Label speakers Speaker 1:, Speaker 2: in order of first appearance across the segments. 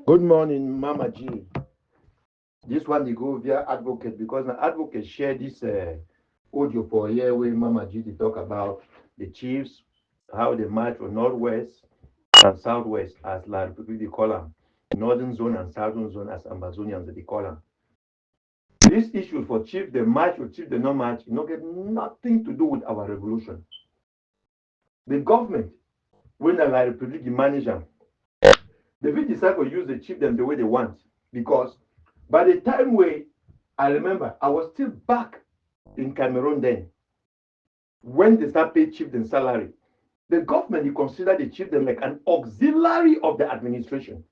Speaker 1: Good morning, Mama G. This one they go via advocate because the advocate share this audio for here where Mama G they talk about the chiefs, how they march from northwest and southwest as La Republic they call them, northern zone and southern zone as Ambazonians they call them. This issue for chief the march or chief the not march, it not get nothing to do with our revolution. The government, when the La Republic manage them, they will decide to use the chief them the way they want because by the time where I remember I was still back in Cameroon then when they start pay chief them salary. The government they consider the chief them like an auxiliary of the administration.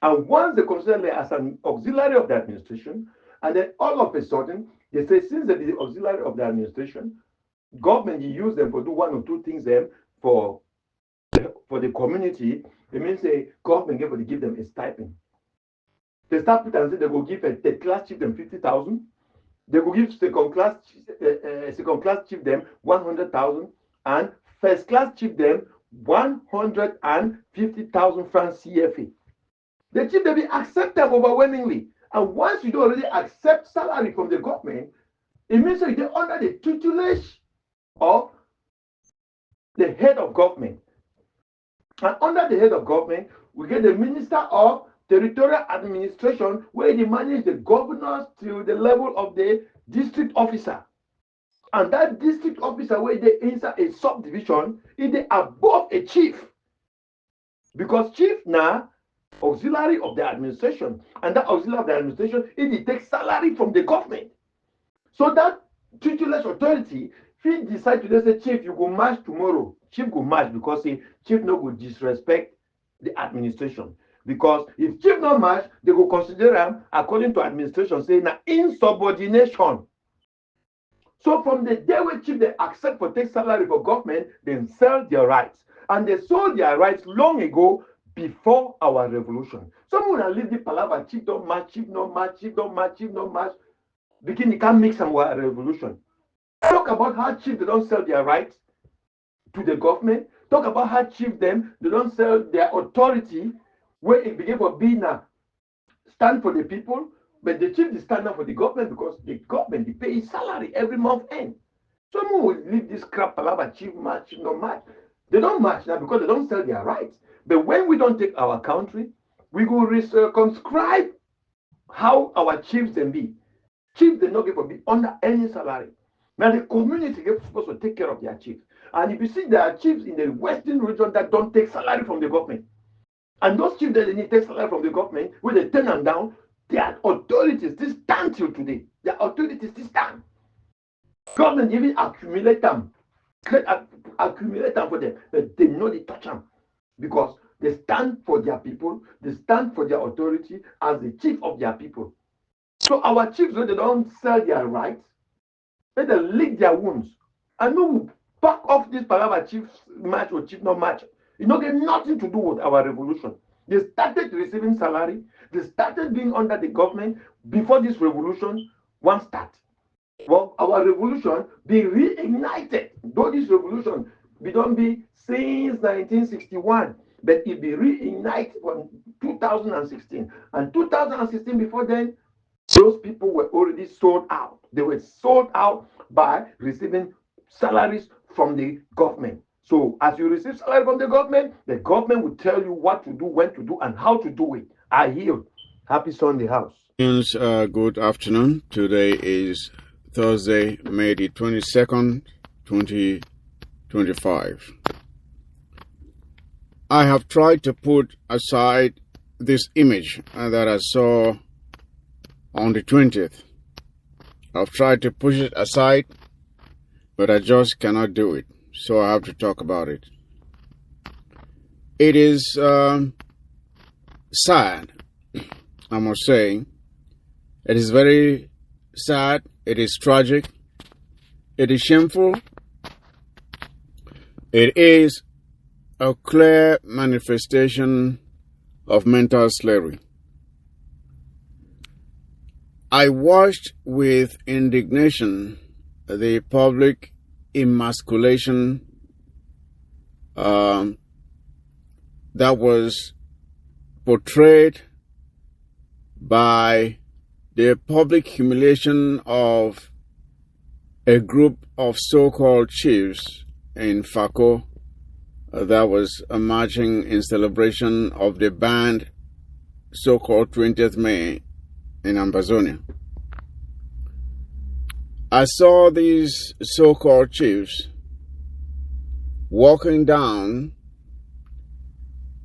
Speaker 1: And once they consider it as an auxiliary of the administration, and then all of a sudden they say since they the auxiliary of the administration, government you use them for do one or two things them for the community. It means the government give them a stipend. They start put and say they will give a third class chief them 50,000. They will give second class chief them 100,000 and first class chief them 150,000 francs CFA. The chief they be accept them overwhelmingly. And once you don't already accept salary from the government, it means that you're under the tutelage of the head of government. And under the head of government, we get the minister of territorial administration where they manage the governors to the level of the district officer. And that district officer where they inside a subdivision is above a chief. Because chief now auxiliary of the administration, and that auxiliary of the administration it takes salary from the government. So that tutelage authority, if he decide to say, chief, you go march tomorrow, chief go march because chief no go disrespect the administration. Because if chief no march, they go consider him according to administration say na insubordination. So from the day when chief they accept for take salary for government, then sell their rights. And they sold their rights long ago before our revolution. Someone will leave the palaver, chief don't march, chief no march, chief don't march, chief no march. Begin, you can't mix our revolution. Talk about how chief they don't sell their rights to the government. Talk about how chief them they don't sell their authority where it began for being a stand for the people, but the chief is stand up for the government because the government they pay his salary every month end. Someone will leave this crap palaver, chief march, chief no march. They don't march now because they don't sell their rights. But when we don't take our country, we go circumscribe how our chiefs then be. Chiefs they not get to be under any salary. Now the community is supposed to take care of their chiefs. And if you see there are chiefs in the western region that don't take salary from the government, and those chiefs that they need to take salary from the government, when they turn them down, their authorities still stand till today. Their authorities still stand. Government even accumulate them, accumulate them for them, but they know they touch them because they stand for their people, they stand for their authority as the chief of their people. So our chiefs, when they don't sell their rights, let them lick their wounds. And we will back off this palaver chief match or chief not match. It don't get nothing to do with our revolution. They started receiving salary, they started being under the government before this revolution one start. Well, our revolution be reignited. Though this revolution be don't be since 1961, but it be reignited from 2016. And 2016 before then, those people were already sold out. They were sold out by receiving salaries from the government. So as you receive salary from the government will tell you what to do, when to do, and how to do it. I yield. Happy Sunday house.
Speaker 2: Good afternoon. Today is Thursday, May the 22nd, 2025. I have tried to put aside this image that I saw on the 20th. I've tried to push it aside, but I just cannot do it. So I have to talk about it. It is sad, I must say. It is very sad. It is tragic. It is shameful. It is a clear manifestation of mental slavery. I watched with indignation the public emasculation that was portrayed by the public humiliation of a group of so-called chiefs in Fako that was marching in celebration of the banned so-called 20th May in Ambazonia. I saw these so-called chiefs walking down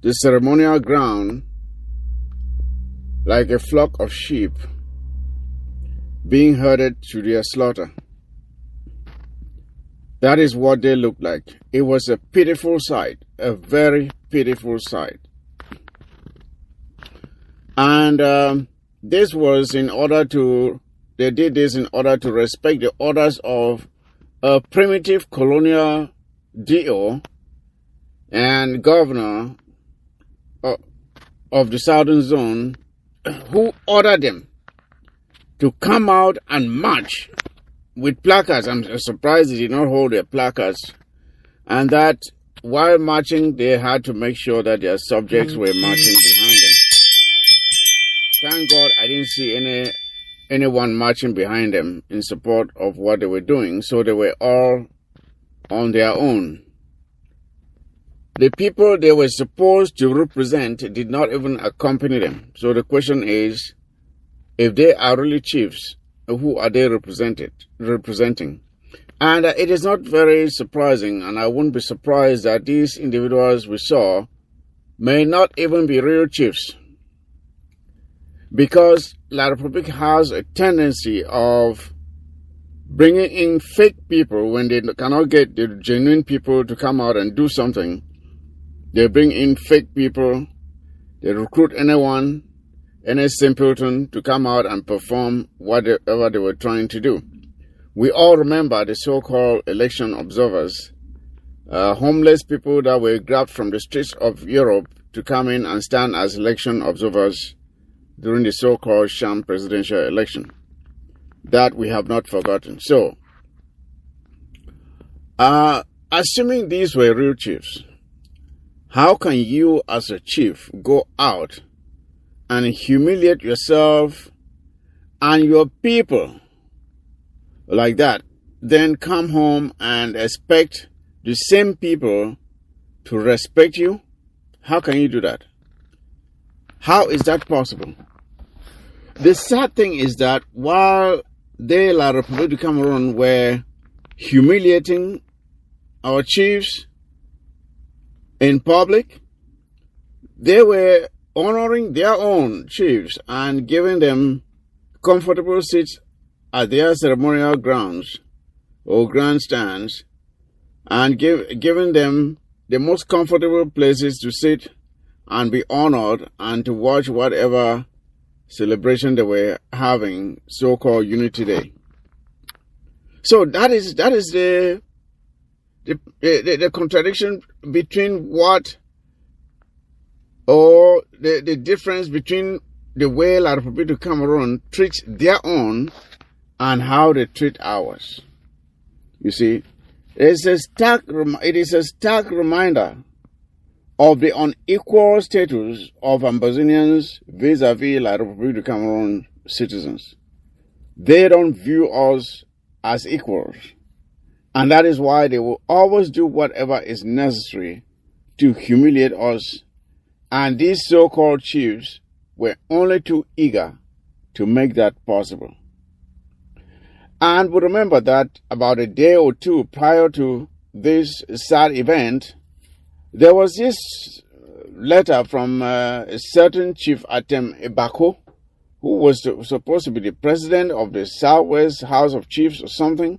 Speaker 2: the ceremonial ground like a flock of sheep being herded to their slaughter. That is what they looked like. It was a pitiful sight, a very pitiful sight. And this was they did this in order to respect the orders of a primitive colonial DO and governor of the southern zone, who ordered them to come out and march with placards. I'm surprised they did not hold their placards. And that while marching, they had to make sure that their subjects were marching behind them. Thank God I didn't see anyone marching behind them in support of what they were doing. So they were all on their own. The people they were supposed to represent did not even accompany them. So the question is, if they are really chiefs, who are they representing? And it is not very surprising, and I wouldn't be surprised that these individuals we saw may not even be real chiefs, because La Republic has a tendency of bringing in fake people when they cannot get the genuine people to come out and do something. They bring in fake people, they recruit anyone, any simpleton to come out and perform whatever they were trying to do. We all remember the so-called election observers, homeless people that were grabbed from the streets of Europe to come in and stand as election observers during the so-called sham presidential election. That we have not forgotten. So, assuming these were real chiefs, how can you as a chief go out and humiliate yourself and your people like that, then come home and expect the same people to respect you? How can you do that? How is that possible? The sad thing is that while they, La Republic of Cameroon, were humiliating our chiefs in public, they were honoring their own chiefs and giving them comfortable seats at their ceremonial grounds or grandstands, and giving them the most comfortable places to sit and be honored and to watch whatever celebration they were having, so-called Unity Day. So that is the contradiction between what, or the difference between the way La Republic of Cameroon treats their own and how they treat ours. You see, it is a stark reminder of the unequal status of Ambazonians vis-a-vis La Republic of Cameroon citizens. They don't view us as equals. And that is why they will always do whatever is necessary to humiliate us. And these so-called chiefs were only too eager to make that possible. And we remember that about a day or two prior to this sad event, there was this letter from a certain Chief Atem Ebako, who was supposed to be the president of the Southwest House of Chiefs or something,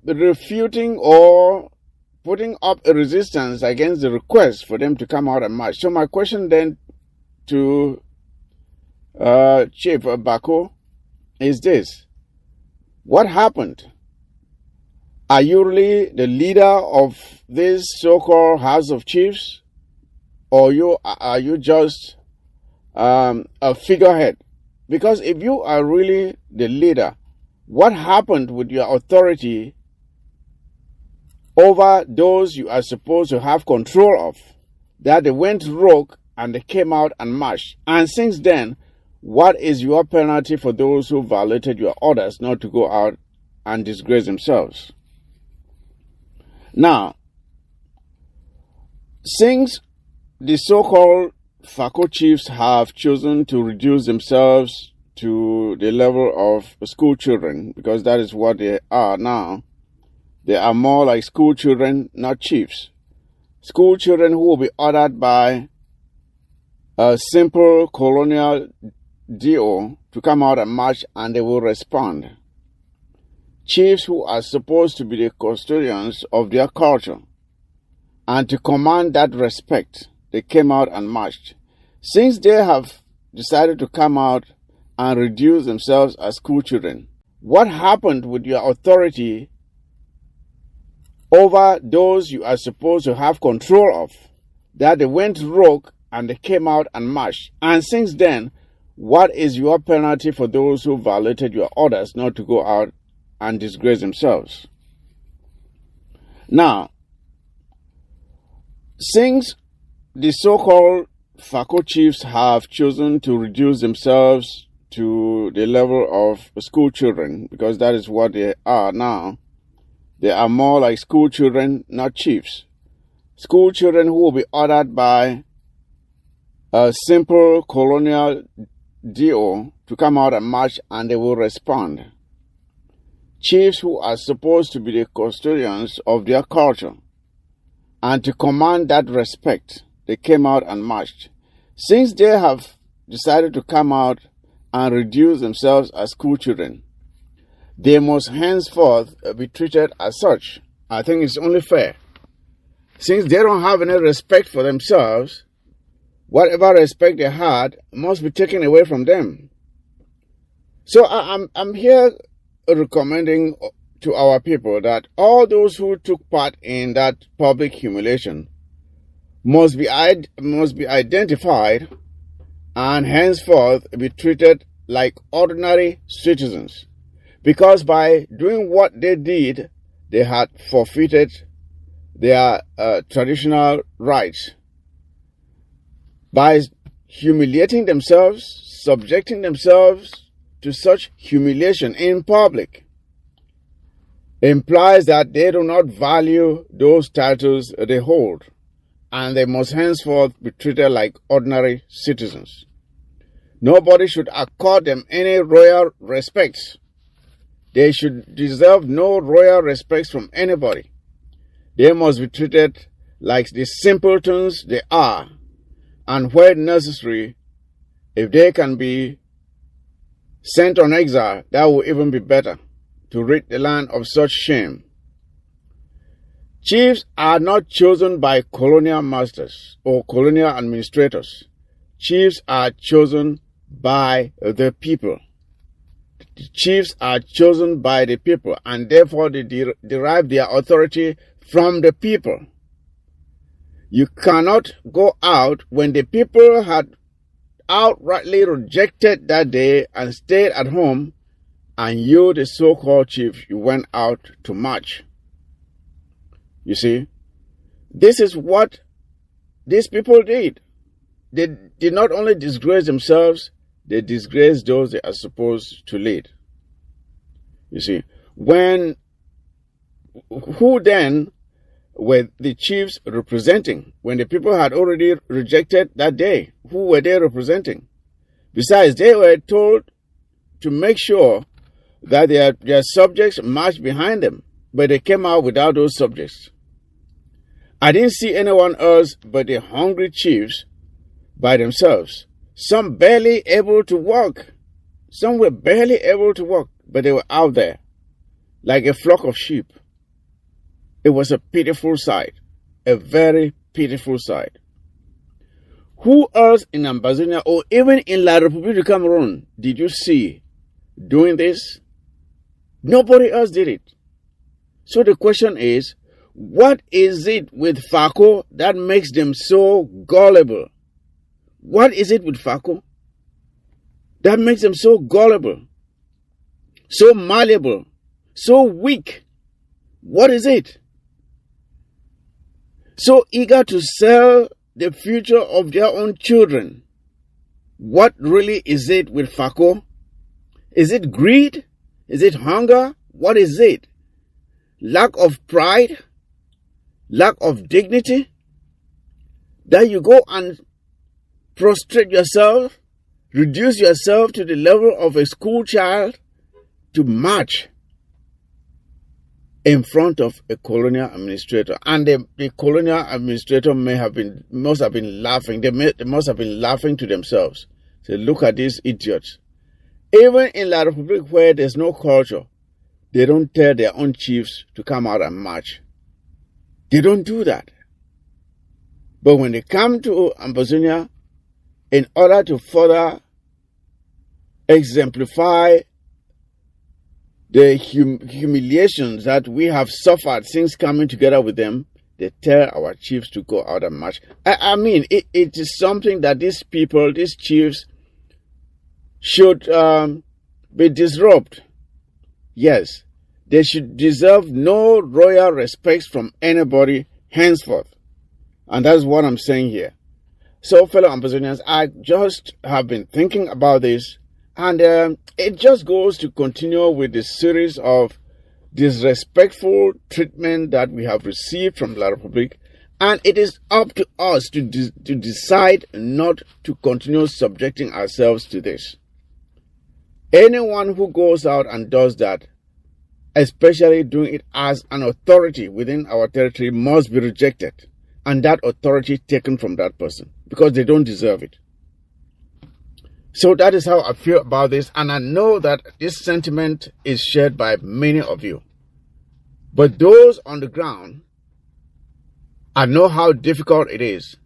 Speaker 2: refuting or putting up a resistance against the request for them to come out and march. So my question then to Chief Ebako is this: what happened? Are you really the leader of this so-called House of Chiefs, or are you just a figurehead? Because if you are really the leader, what happened with your authority over those you are supposed to have control of, that they went rogue and they came out and marched. And since then, what is your penalty for those who violated your orders not to go out and disgrace themselves? Now, since the so-called FACO chiefs have chosen to reduce themselves to the level of school children, because that is what they are now, they are more like school children, not chiefs. School children who will be ordered by a simple colonial DO to come out and march, and they will respond. Chiefs who are supposed to be the custodians of their culture, and to command that respect, they came out and marched. Since they have decided to come out and reduce themselves as school children, what happened with your authority over those you are supposed to have control of? That they went rogue and they came out and marched. And since then, what is your penalty for those who violated your orders not to go out and disgrace themselves? Now, since the so-called FACO chiefs have chosen to reduce themselves to the level of school children, because that is what they are now, they are more like school children, not chiefs. School children who will be ordered by a simple colonial DO to come out and march, and they will respond. Chiefs who are supposed to be the custodians of their culture, and to command that respect, they came out and marched. Since they have decided to come out and reduce themselves as school children, they must henceforth be treated as such. I think it's only fair. Since they don't have any respect for themselves, whatever respect they had must be taken away from them. So I'm here recommending to our people that all those who took part in that public humiliation must be identified and henceforth be treated like ordinary citizens. Because by doing what they did, they had forfeited their traditional rights. By humiliating themselves, subjecting themselves to such humiliation in public, implies that they do not value those titles they hold, and they must henceforth be treated like ordinary citizens. Nobody should accord them any royal respects. They should deserve no royal respects from anybody. They must be treated like the simpletons they are, and where necessary, if they can be sent on exile, that will even be better, to rid the land of such shame. Chiefs are not chosen by colonial masters or colonial administrators. Chiefs are chosen by the people. The chiefs are chosen by the people, and therefore they derive their authority from the people. You cannot go out when the people had outrightly rejected that day and stayed at home, and you, the so-called chief, you went out to march. You see, this is what these people did. They did not only disgrace themselves, they disgraced those they are supposed to lead. You see, who then were the chiefs representing? When the people had already rejected that day, who were they representing? Besides, they were told to make sure that their subjects marched behind them, but they came out without those subjects. I didn't see anyone else but the hungry chiefs by themselves. Some barely able to walk. Some were barely able to walk, but they were out there like a flock of sheep. It was a pitiful sight, a very pitiful sight. Who else in Ambazonia or even in La République du Cameroon did you see doing this? Nobody else did it. So the question is, what is it with FACO that makes them so gullible? What is it with FACO that makes them so gullible, so malleable, so weak? What is it? So eager to sell the future of their own children. What really is it with FACO? Is it greed? Is it hunger? What is it? Lack of pride? Lack of dignity? That you go and prostrate yourself, reduce yourself to the level of a school child to march in front of a colonial administrator. And the colonial administrator must have been laughing. They must have been laughing to themselves. Say, look at these idiots. Even in La Republique, where there's no culture, they don't tell their own chiefs to come out and march. They don't do that. But when they come to Ambazonia, in order to further exemplify the humiliations that we have suffered since coming together with them, they tell our chiefs to go out and march. I mean, it is something that these people, these chiefs, should be disrobed. Yes, they should deserve no royal respects from anybody henceforth. And that's what I'm saying here. So, fellow Ambazonians, I just have been thinking about this, and it just goes to continue with the series of disrespectful treatment that we have received from La Republique, and it is up to us to decide not to continue subjecting ourselves to this. Anyone who goes out and does that, especially doing it as an authority within our territory, must be rejected, and that authority taken from that person, because they don't deserve it. So that is how I feel about this, and I know that this sentiment is shared by many of you. But those on the ground, I know how difficult it is.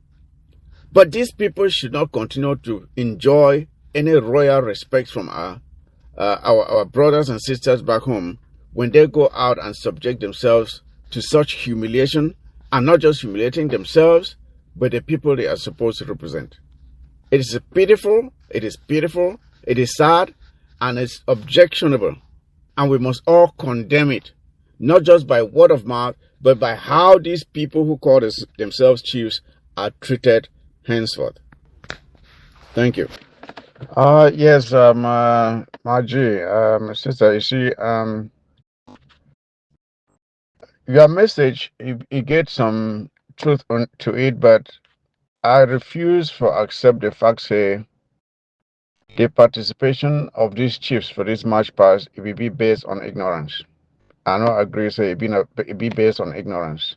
Speaker 2: But these people should not continue to enjoy any royal respect from our brothers and sisters back home when they go out and subject themselves to such humiliation, and not just humiliating themselves, but the people they are supposed to represent. It is pitiful, it is sad, and it's objectionable. And we must all condemn it, not just by word of mouth, but by how these people who call themselves chiefs are treated henceforth. Thank you. Yes, Margie, sister, you see, your message, you get some truth to it, but I refuse to accept the fact, say, the participation of these chiefs for this march past, it will be based on ignorance. I don't agree, say, it be based on ignorance.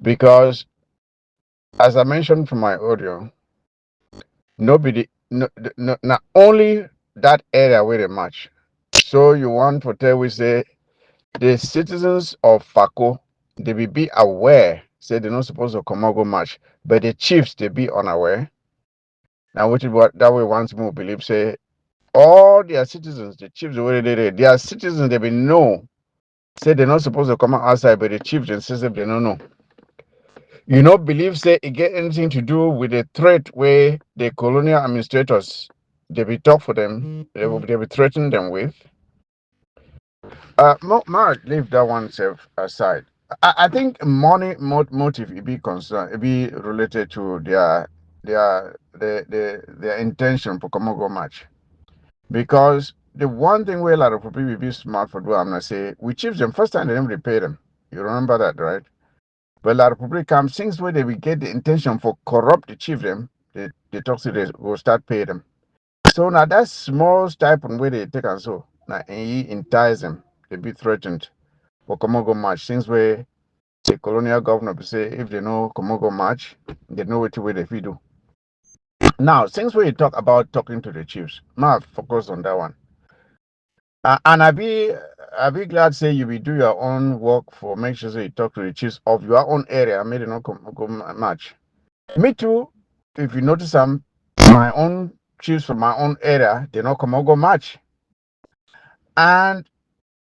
Speaker 2: Because, as I mentioned from my audio, nobody, not only that area where they march. So you want to tell we say, the citizens of FACO, they will be aware, say they're not supposed to come out go march, but the chiefs, they be unaware. Now, which is what that way once more believe, say, all their citizens, the chiefs, their citizens, they will know, say they're not supposed to come outside, but the chiefs and sisters, they don't know. You not believe, say, it get anything to do with the threat where the colonial administrators, they will talk for them, they will threaten them with. Mark, leave that one self aside. I think money motive it be concerned, it be related to their intention for Komogo match. Because the one thing where a lot of people will be smart for do, I'm gonna say, we chiefs them first time they didn't repay them. You remember that, right? But a lot of people come things where they will get the intention for corrupt the chief them, they talk to they will start pay them. So now that small stipend where they take and so now he entice them, they be threatened for Komogo match. Things where the colonial governor will say if they know Komogo match, they know what way they do. Now, since we talk about talking to the chiefs, now focus on that one. And I be glad say you will do your own work for make sure say you talk to the chiefs of your own area. Maybe not go match. Me too. If you notice, my own chiefs from my own area, they not come go match. And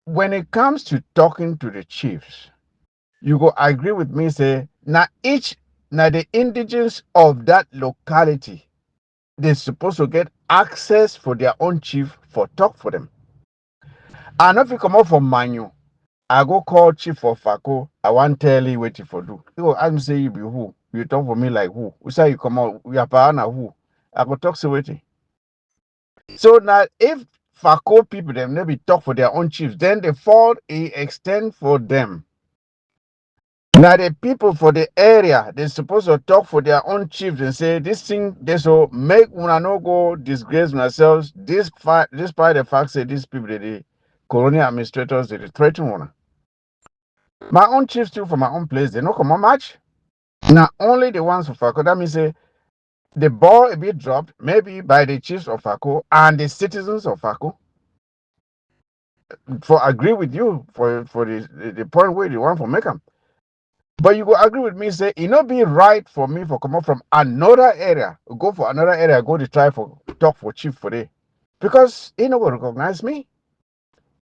Speaker 2: when it comes to talking to the chiefs, you go agree with me. Say now the indigenous of that locality, they're supposed to get access for their own chief for talk for them. And if you come out from Manu, I go call chief of FACO, I want tell you what you for do. You go ask me say you be who? You talk for me like who? We say you come out, we are partner who? I go talk to waiting. So now if Fako people them maybe talk for their own chiefs, then the fault is extend for them. Now the people for the area, they're supposed to talk for their own chiefs and say this thing they so make una no go disgrace themselves. Despite the fact that these people the colonial administrators they threaten una. My own chiefs too for my own place, they no come on match. Now only the ones of Fako. That means say the ball a bit dropped, maybe by the chiefs of Fako and the citizens of Fako. For agree with you for the point where you want for make them. But you go agree with me, say it not be right for me for come up from another area, go for another area, go to try for talk for chief for day. Because he not gonna recognize me.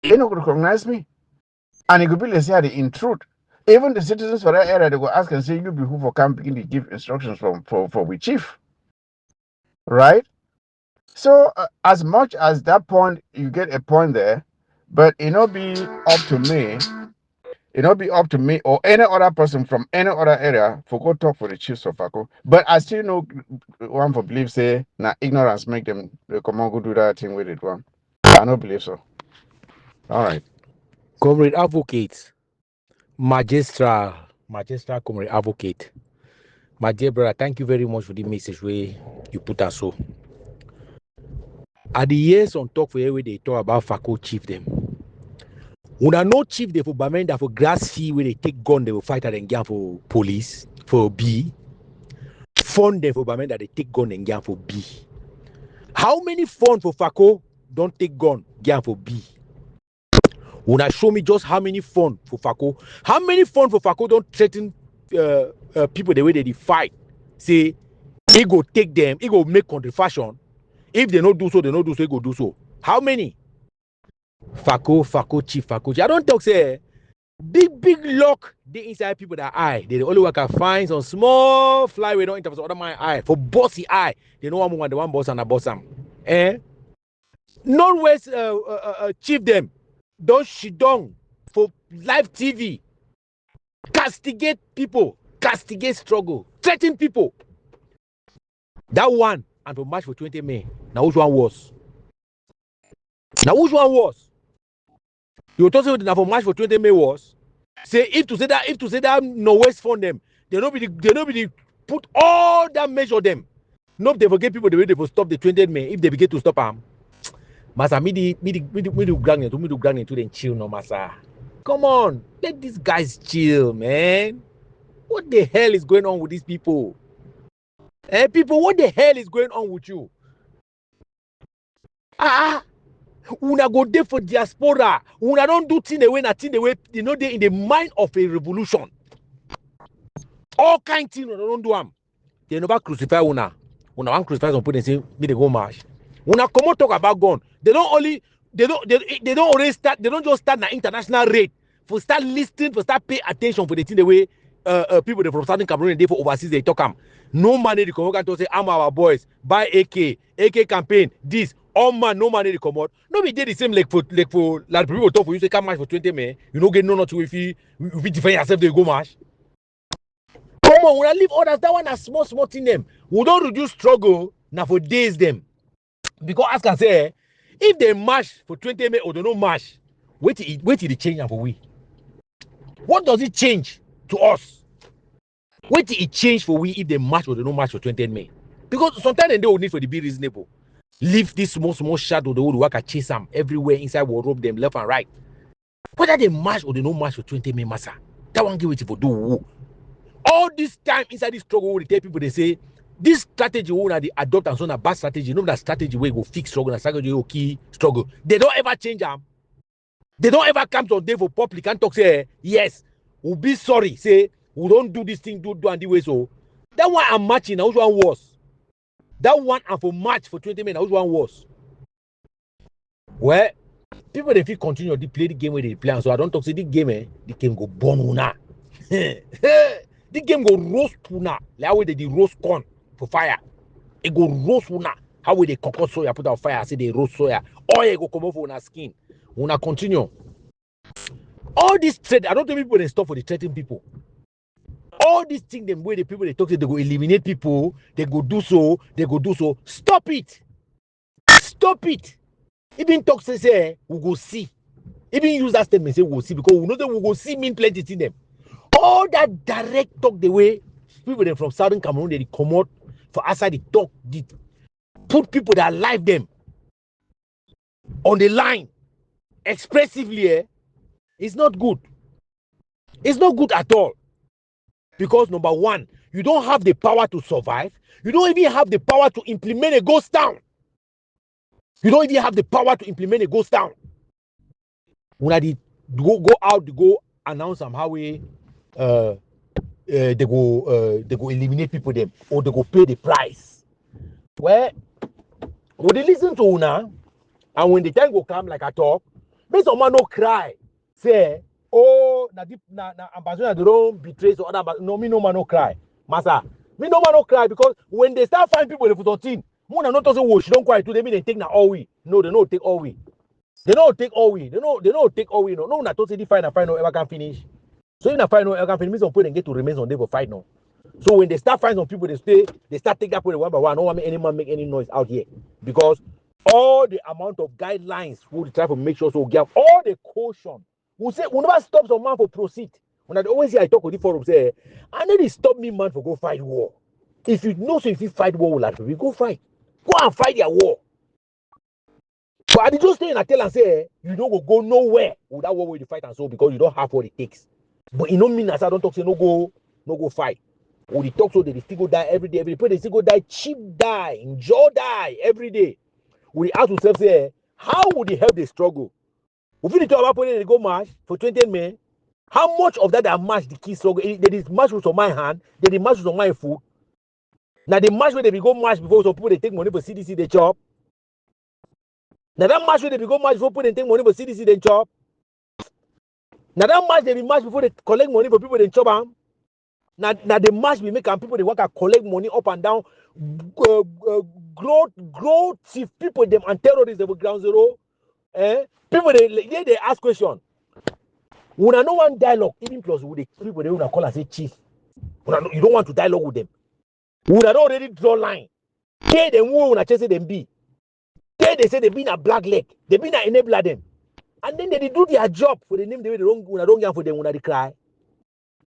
Speaker 2: He not gonna recognize me. And it could be let's say the in truth. Even the citizens for that area, they go ask and say, you be who for come begin to give instructions for we chief. Right? So as much as that point, you get a point there, but it not be up to me. It not be up to me or any other person from any other area for go talk for the chiefs of Fako. But I still know one for believe say na ignorance make them come on go do that thing with it one. I don't believe so. All right.
Speaker 3: Comrade Advocate, Magistral Comrade Advocate. My dear brother, thank you very much for the message where you put us so. At the years on talk for where they talk about Fako chief them. When I know chief they for Bamenda for grass fee where they take gun, they will fight and gang for police, for B. Fund them for Bamenda, they take gun and gang for B. How many fund for Fako don't take gun, gang for B? When I show me just how many fund for Fako, how many fund for Fako don't threaten people the way they fight. Say, he go take them, he go make counterfashion. If they don't do so, he go do so. How many? Fako chief. I don't talk say big lock the inside people that eye. They the only work can find some small flyway don't interest other my eye. For bossy eye, they know one the one boss and a boss am. Northwest chief them. Don't shit down for live TV. Castigate people, castigate struggle, threaten people. That one and for March for 20 May. Now which one was? You told me that for March for 20 May was. Say if to say that Northwest fund them, they nobody put all that measure them. No, they forget people the way they will stop the 20th May if they begin to stop them. Masa me do gang to them chill no masa. Come on, let these guys chill, man. What the hell is going on with these people? People, what the hell is going on with you? Una go there for diaspora. Una don't do thing away, you know, they in the mind of a revolution. All kind of things una don't do them. They never crucify una. Una want crucify some people and say, me they go march. Una come on talk about gun. They don't already start, they don't just start na international rate. For start listening, for start pay attention for the thing the way people from Southern Cameroon and they for overseas they talk them. No money to come out to say I'm our boys, buy AK campaign, this, all man, no money to come out. No, we did the same like like people talk for you say come march for 20 May. You don't get no not to if you defend yourself, they go march. Come on, when I leave others, that one a small thing them. We don't reduce struggle now for days them. Because as can say, if they march for 20 May or they don't march, wait till they change for we. What does it change to us? Wait till it change for we if they march or they don't march for 20 May. Because sometimes they will need for the be reasonable. Leave this small shadow, the old worker chase them everywhere inside wardrobe them left and right. Whether they march or they don't march for 20 May, massa, that one give it for do. All this time inside this struggle, they tell people they say this strategy will they adopt and so on a bad strategy. You know that strategy where go fix struggle and strategy will key struggle. They don't ever change them. They don't ever come to day for public and talk say yes, we'll be sorry. Say we don't do this thing, do and the way so. That one I'm matching. Now which one was? That one and for March for 20 minutes. Which one was? Well, people they feel continue to play the game where they play. And so I don't talk say the game. The game go burn una. The game go roast una. Like how they roast corn for fire. It go roast una. How they concoct soya put out fire? Say they roast soya. Oil go come off on our skin. Una continue. All this threat. I don't think people they stop for the threatening people. All these things, them way the people they talk, they go eliminate people, they go do so, they go do so. Stop it. Stop it. Even talk say we go see. Even use that statement say we go see, because we know that we go see mean plenty to them. All that direct talk the way people them from southern Cameroon they come out for outside the talk, the put people that live them on the line expressively, it's not good. It's not good at all. Because number one, you don't have the power to survive. You don't even have the power to implement a ghost town. You don't even have the power to implement a ghost town. When they go out, they go announce them how they go eliminate people them, or they go pay the price. Well, when they listen to una, and when the time go come like I talk, make some man no cry. Say, oh, na Ambazonia they don't betray so other. No, me no man no cry, Massa. Me no man no cry, because when they start finding people in the 14, Mona not also watch. She don't cry too. They mean they take na all we. No, they don't take all we. They don't take all we. They don't take all we. No, na totally fine and fine. No ever can finish. So if na fine no ever can finish, means some people they get to remain on there for fight now. So when they start finding some people, they start taking that point one by one. No one make any man make any noise out here, because all the amount of guidelines we try to make sure so we get all the caution. We say we never stop some man for proceed. When I always hear I talk with the forum say, I need to stop me man for go fight war. If you know so if you fight war with like we go fight. Go and fight their war. But I just stay and I tell and say, you don't go nowhere with that war where you fight and so, because you don't have what it takes. But it don't mean as I don't talk say no go fight. Or they talk so they still go die every day. Every day they still go die, cheap die, enjoy die every day. We ask ourselves say, how would it help the struggle? If we talk about when they go march for 20 May, how much of that march the key struggle? There is march with on my hand, there is march with on my foot. Now the march where they go march before some people they take money for CDC they chop. Now that march where they go march before people they take money for CDC they chop. Now that march they be march before they collect money for people they chop am. Now the march we make and people they work and collect money up and down. Growth chief people them and terrorists they will ground zero. People they ask question. When I know one dialogue, even plus with the people they wanna call and say chief. You don't want to dialogue with them. When I don't already draw line. They them who wanna chase them be. They say they been a black leg. They been a enabler them. And then they do their job for the name the way they don't get for them when they cry.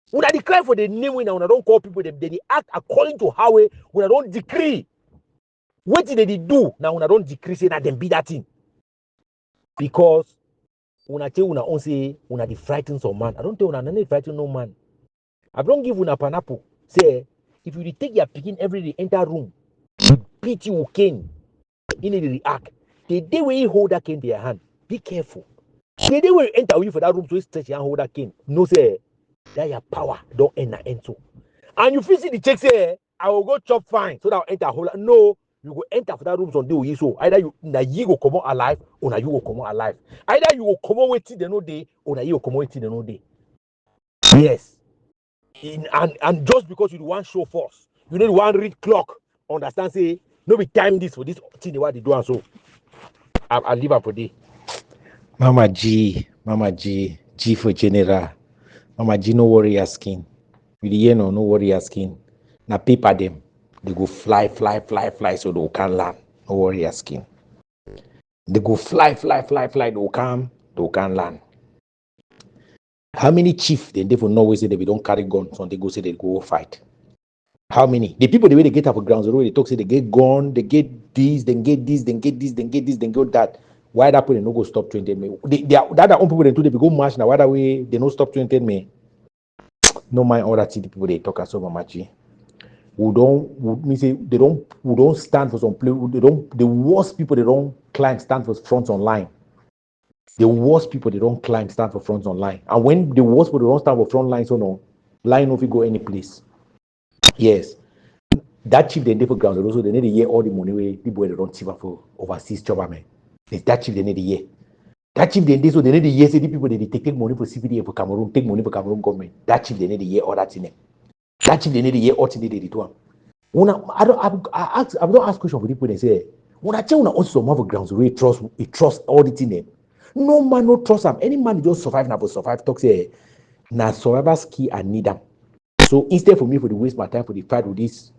Speaker 3: When they cry for the name when I don't call people them, they act according to how when I don't decree. What did they do now when I don't decree say that them be that thing? Because when I tell una on say una the frighten some man, I don't tell una not frighten no man. I don't give una pineapple. Say if you take your picking every day enter room, beat you cane, in the react. The day when you hold that cane in their hand, be careful. The day when you enter you for that room, so you stretch your hand hold that cane. No say that your power don't enter. And you feel see the check say I will go chop fine so that I'll enter hold. No. You go enter for that room on day so either you go come out alive or you go come out alive. Either you go come out waiting the no day or you go come out waiting the no day. Yes. And just because you want show force, you need one read clock. Understand? Say no be time this for this thing what they do and so. I'll leave up for day.
Speaker 4: Mama G for general. Mama G no worry asking. You know no worry asking. Na paper them. They go fly, so they can land. No worry asking. They go fly, they can land. How many chiefs they for Norway say they don't carry guns, so they go say they go fight? How many? The people the way they get up for ground zero, they talk say they get gun, they get this, then get that. Why that people they no go stop 20 May? That own people they do they go march now. Why that way they no stop 20 May? No mind all that the people they talk so much. We don't stand for some play. The worst people they don't climb stand for fronts online. The worst people they don't climb stand for fronts online. And when the worst people they don't stand for front lines, so no line if you go any place. Yes, that chief they for ground also they need to hear all the money where people they don't chief for overseas job man. It's that chief they need to hear. That chief they so they need to hear say the people they take money for CVD for Cameroon, take money for Cameroon government. That chief they need to hear all that in them. That chief they need to hear all thing they do. I don't ask question for people they say when I tell you also some of the grounds where trust all the thing. No man no trust them. Any man just survive now for survive talk say na survivor's key and need them. So instead for me for the waste my time for the fight with this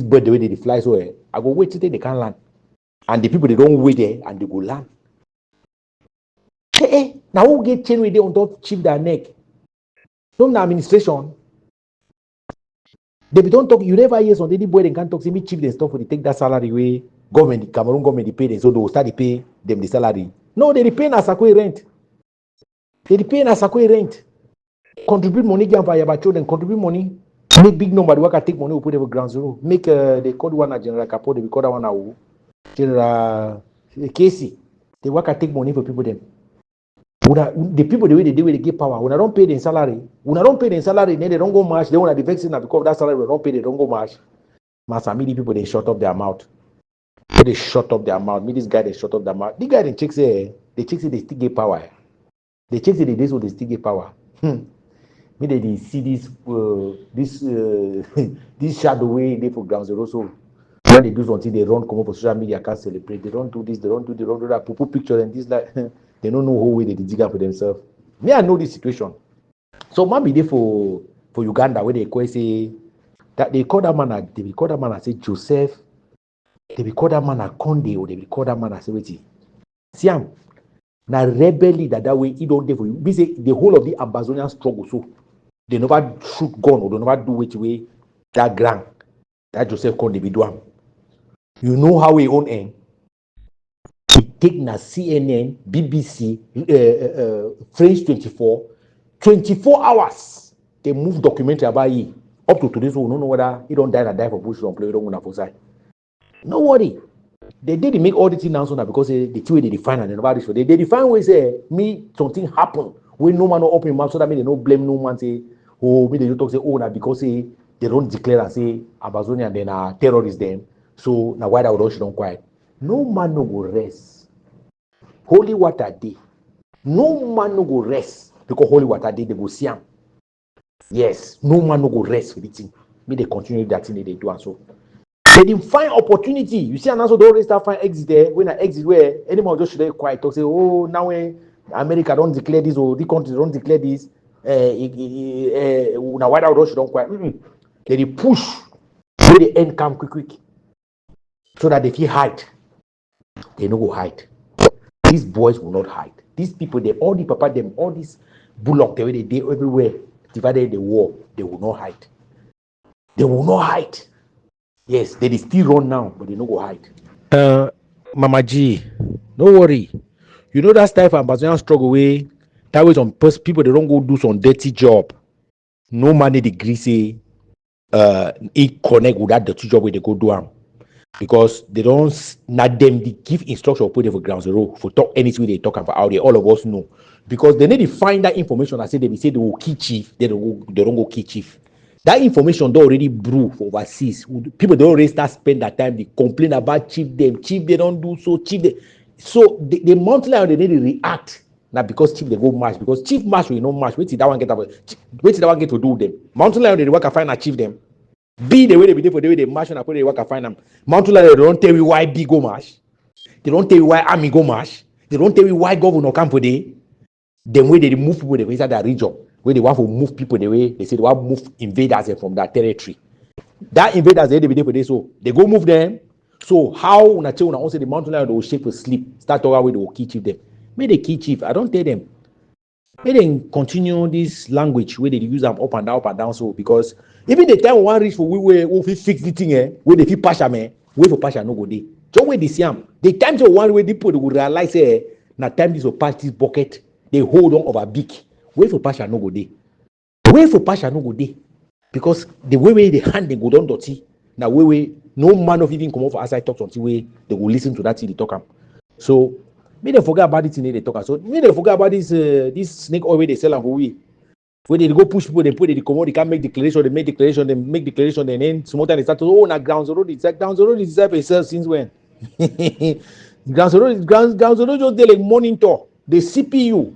Speaker 4: bird the way they fly so I go wait till they can't land. And the people they don't wait there and they go land. Hey, now who get chain with they on top chief their neck? Some administration. They don't talk, you never hear something, boy they can't talk, see me chief they stuff for they take that salary away. Government, Cameroon government they pay them, so they will start to pay them the salary. No, they pay Nasakwe rent. They pay Nasakwe rent. Contribute money, give for your children, contribute money. Make big number, the worker take money, we put it for ground zero. Make they call one a General Capo, they call that one a General Casey. The worker take money for people them. The people the way they do it, they give power. When I don't pay them salary, then they don't go march. They want to vex because of that salary, they don't pay, they don't go march. Master, me the people they shut up their mouth. They shut up their mouth. Me this guy they shut up their mouth. The guy they check say they still get power. They check say they still get power. Me they see this this shadow way they for ground zero. So when they do something, they run come up for social media, can't celebrate. They don't do this, they don't do that. Put picture and this like they don't know who way they dig up for themselves. Me, I know this situation. So man be there for Uganda where they call say that they call that man and say Joseph. They be call that man a Conde or they be call that man a Seweti. See am na rebel leader that way he don't dey for you. Be say the whole of the Ambazonian struggle so they never shoot gun or they never do which way that grand that Joseph Conde be do am. You know how he own end. He take na CNN, BBC, French 24 hours. They move documentary about it. Up to today, so we don't know whether he don't die for bush don't play, don't go for side. No worry. They did make all the things now so that because the two way they define and nobody so they define way say me something happen when no man no open mouth so that me they no blame no man say oh me they don't talk say oh na because say they don't declare and say Ambazonia and then terrorists them so now why that would don't quiet. No man no go rest. Holy water day. No man no go rest because holy water day they go see him. Yes, no man no go rest for the thing. Me they continue that thing they do and so. They didn't find opportunity. You see, and also they always start find exit there. When I exit where anyone just should quiet talk say, oh, now when America don't declare this or the country don't declare this, now why that should don't quiet? They push where the end come quick, so that they feel hide. They no go hide. These boys will not hide. These people, they all the papa them, all these bullock the way they did everywhere, divided the war. They will not hide. They will not hide. Yes, they still run now, but they no go hide.
Speaker 3: Mama G, no worry. You know that type of Amazonian struggle way. That way some people they don't go do some dirty job. No money degree say it connect with that dirty job where they go do them. Because they don't not them they give instruction put it for ground zero for talk anything they talk about out there. All of us know. Because they need to find that information. I say they will kill chief, they don't go kill chief. That information they already brew for overseas. People they already start spend that time. They complain about chief they don't do so chief they. So the monthly they need to react. Not because chief they go march because chief march will not march. Wait till that one get about. Wait till that one get to do them. Mountain lion they work and find achieve them. Be the way they be there for the way they march and they work and find them. Mountain lion they don't tell you why B go march. They don't tell you why army go march. They don't tell you why governor come for day. Them way they move people they inside that region. Where they want to move people the way they say they want to move invaders from that territory. That invaders they be there for this, so they go move them. So how when I tell you say the mountain lion they will shake for sleep, start talking away they will key chief them. May they key chief. I don't tell them. May they continue this language where they use them up and down. So because even the time one reach for we fix the thing where they feel passion wait for passion no go day. Just wait this yam. The time to one way people they will realize na time this will pass this bucket they hold on over big. Wait for passion no go day. Wait for passion no go day. Because the way they hand they go down dirty. Now way no man of even come off outside talk something way they will listen to that thing they talk. So me they forget about it in they talk. So me they forget about this snake oil way they sell and for we. When they go push people, they put it, they can't make declaration, they make declaration, and then some time they start to na ground zero. It's like ground zero is a sell since when? ground zero just they like monitor the CPU.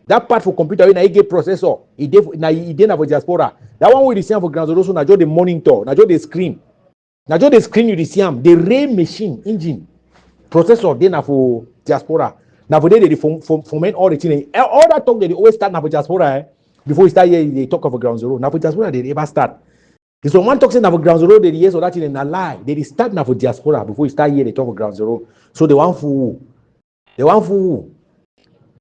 Speaker 3: That part for computer when I get processor, it didn't for diaspora. That one we the same for ground zero, so now just the monitor, now just the screen. Now just the screen you the same, the ray machine engine processor then for diaspora. Now for they foment all the thing. All that talk that they always start now for diaspora. Before we start here, they talk of a ground zero. Now for diaspora they ever start.
Speaker 4: If someone talks about ground zero, they yes or that in a lie. They start now for diaspora before you start here. They talk about ground zero. So they want fool. They want fool.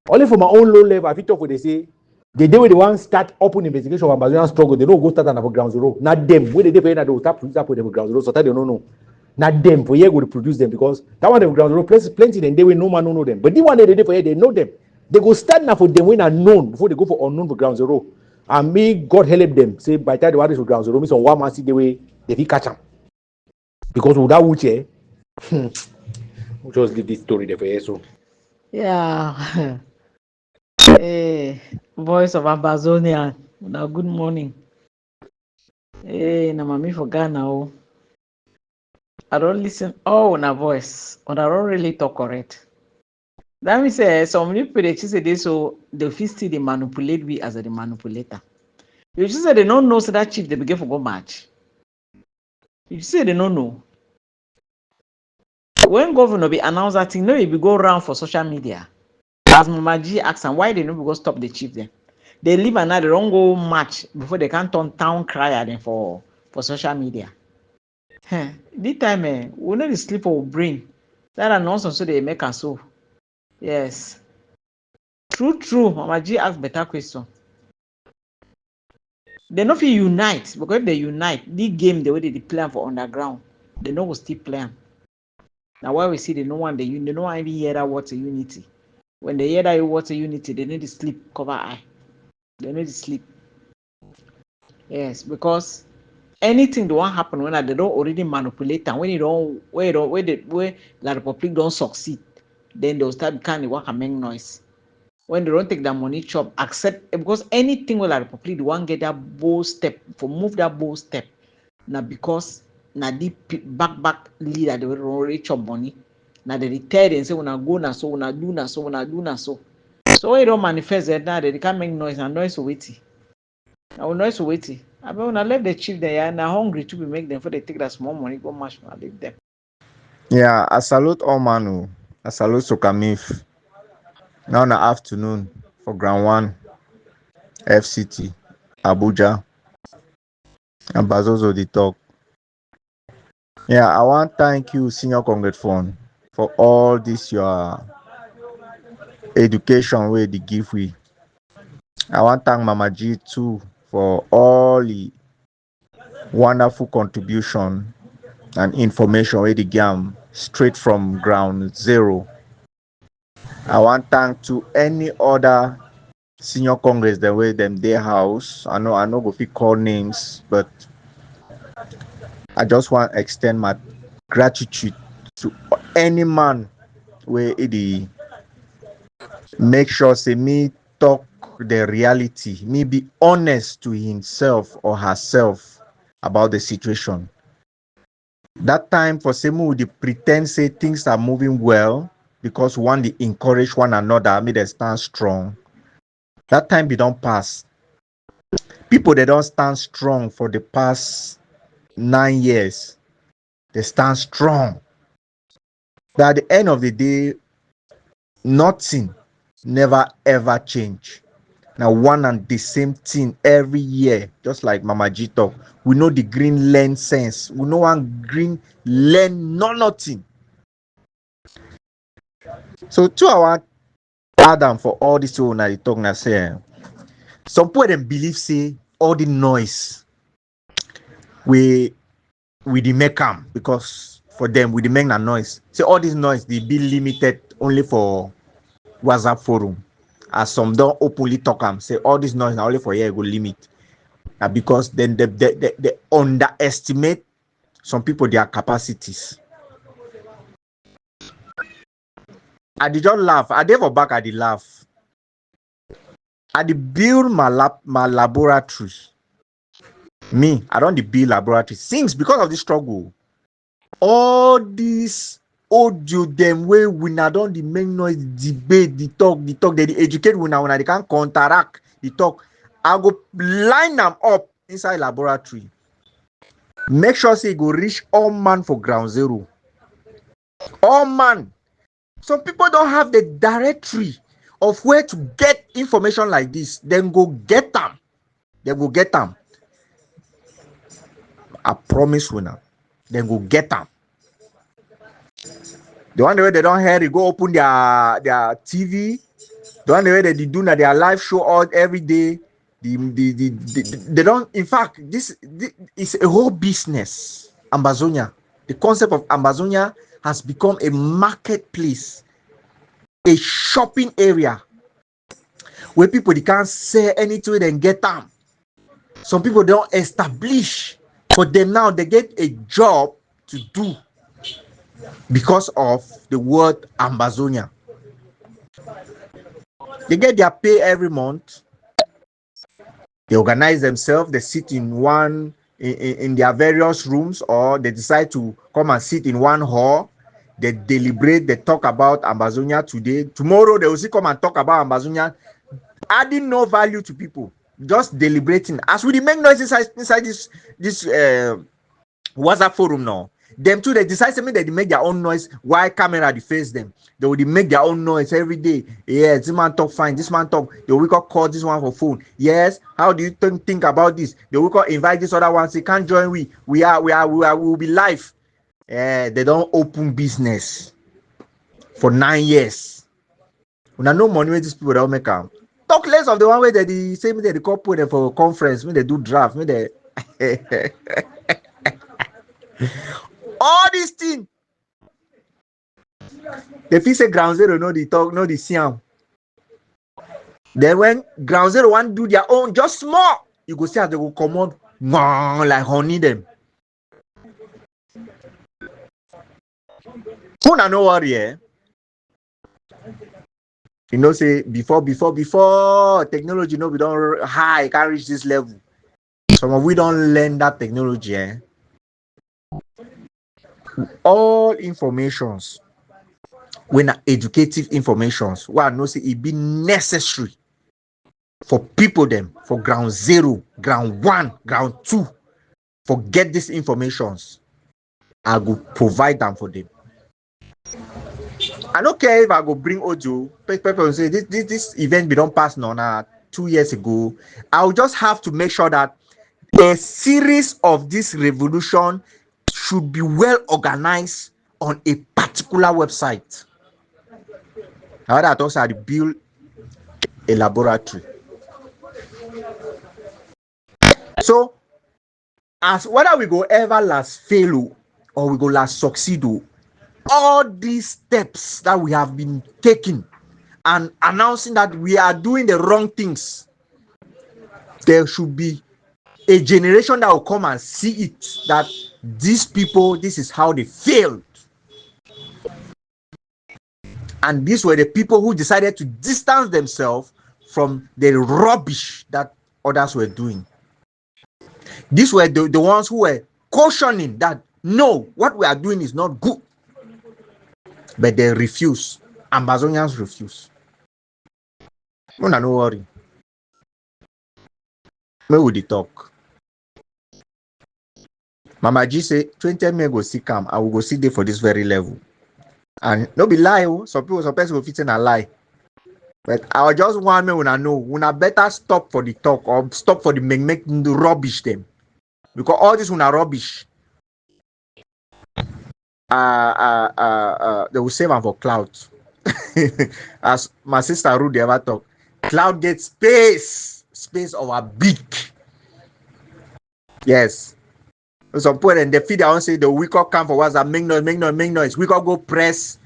Speaker 4: Only for my own low level, I fit talk what they say. The day when they want start open investigation of Ambazonia struggle, they don't go start on ground zero. Not them. When they pay that, they will start produce up with them ground zero. So that they don't know. Not them. For here, go to produce them because that one them ground zero plenty. Then they will no man know them. But the one they did for here, they know them. They go start now for them when are known before they go for unknown for ground zero. And me, God help them. Say by the time they want this for ground zero, me some one man see the way they fit catch them. Because without which, we'll just leave this story there for here. So
Speaker 5: Yeah. Hey, voice of Ambazonia. Now, good morning. Hey, na mami for Ghana. Oh. I don't listen. Oh, na voice. And I don't really talk correct. That means some people they say this, so they feel still they manipulate we as a manipulator. You just say they don't know, so that chief they begin for go match. You say they don't know. When governor be announce that thing, no, he be go around for social media. As Mama G asked them, why they no be go stop the chief then? They leave and now they don't go match before they can turn town crier then for social media. This time, we know the sleep of brain. That announcement so they make us so. Yes. True. Mama G asked better question. They no fit unite because if they unite, the game the way they play for underground, they no go still play. Now why we see they no one they no one even hear that what's a unity. When they hear that what's a unity, they need to sleep cover eye. They need to sleep. Yes, because anything that won't happen when they don't already manipulate and when the Republic don't succeed, then they'll start becoming what can make noise. When they don't take that money chop, accept because anything when the Republic they want get that bold step for move that bold step. Now because now the back leader they will already chop money. Now they tell and say when I go now so when I do now so when I do now so. So when you don't manifest that now they can't make noise and noise waiting. I will noise waiting. I mean when I left the chief there and I'm hungry to be make them for they take that small money go mash and leave them.
Speaker 6: Yeah, I salute all Manu. I salute Sokamif. Now in the afternoon for Ground 1, FCT, Abuja, and Bazozo the talk. Yeah, I want to thank you, Senior Congress Fund, for all this your education where they give we. I want to thank Mama G too for all the wonderful contribution and information where they give straight from ground zero. I want to thank to any other senior congress the way them their house. I know go fit call names, but I just want to extend my gratitude to any man where it make sure say me talk the reality, me be honest to himself or herself about the situation. That time for Semu would pretend say things are moving well because one they encourage one another, make them stand strong. That time be don't pass. People they don't stand strong for the past 9 years. They stand strong. But at the end of the day, nothing never ever change. Now one and the same thing every year, just like Mama G talk. We know the green learn sense. We know one green learn nothing. So to our Adam for all this one I talk now say, some people them believe say all the noise we the make am because for them we the make na noise. Say all this noise they be limited only for WhatsApp forum. As some don't openly talk am say all this noise now only for here go limit. Because then they underestimate some people their capacities. I did just laugh. I did for back. I did laugh. I did build my laboratory. Me, I don't build laboratory since because of this struggle. All these audio them way we not don't the main noise debate the talk they educate we now when they can counteract the talk. I go line them up inside laboratory. Make sure say go reach all man for ground zero. All man. Some people don't have the directory of where to get information like this. Then go get them. They go get them. I promise you now. Then go get them. The one the way they don't hear it, go open their TV. The one the way they do na their live show all every day. They don't. In fact, this is a whole business. Ambazonia. The concept of Ambazonia has become a marketplace, a shopping area where people they can't say anything and get them. Some people don't establish for them now. They get a job to do because of the word Ambazonia. They get their pay every month. They organize themselves. They sit in one in their various rooms, or they decide to come and sit in one hall. They deliberate. They talk about Ambazonia today. Tomorrow they will still come and talk about Ambazonia, adding no value to people, just deliberating. As we make noise inside this WhatsApp forum now, them too they decide something that they make their own noise. Why camera they face them? They will make their own noise every day. Yes, this man talk fine. This man talk. They will call this one for phone. Yes, how do you think about this? They will invite this other one. Say can't join. We will be live. They don't open business for 9 years. When I know money where these people don't make them. Talk less of the one where they say me they call put them for conference. Me they do draft. Me they all these things. They feel say ground zero no the talk, no the siam. Then when ground zero want do their own just small, you go see how they will come on like honey them. Who na no worry, eh? You know, say before technology, we don't high, can't reach this level. Some of we don't learn that technology, eh? All informations, when educative informations, what I know say it be necessary for people them for ground zero, ground one, ground two, for get these informations. I will provide them for them. I don't care if I go bring audio. People will say this event be don't pass now 2 years ago. I'll just have to make sure that a series of this revolution should be well organized on a particular website. Now that also I build a laboratory. So as whether we go ever last fail or we go last succeed, all these steps that we have been taking and announcing that we are doing the wrong things, there should be a generation that will come and see it, that these people, this is how they failed. And these were the people who decided to distance themselves from the rubbish that others were doing. These were the ones who were cautioning that no, what we are doing is not good. But they refuse. Ambazonians refuse. No worry. Me with the talk. Mama G say 20 men go see come. I will go see there for this very level. And no be lie. Some person will fit in a lie. But I just want me when I know. When I better stop for the talk or stop for the make the rubbish them. Because all this when are rubbish. They will save them for cloud. As my sister Rudy ever talk, cloud gets space of a big. Yes. Some point and they feed their own say the we call come for WhatsApp, make noise. We call go press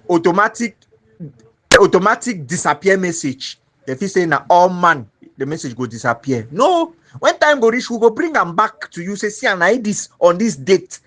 Speaker 6: automatic disappear message. They feel say na all man the message go disappear. No, when time go reach, we go bring them back to you. Say, see, and I this on this date.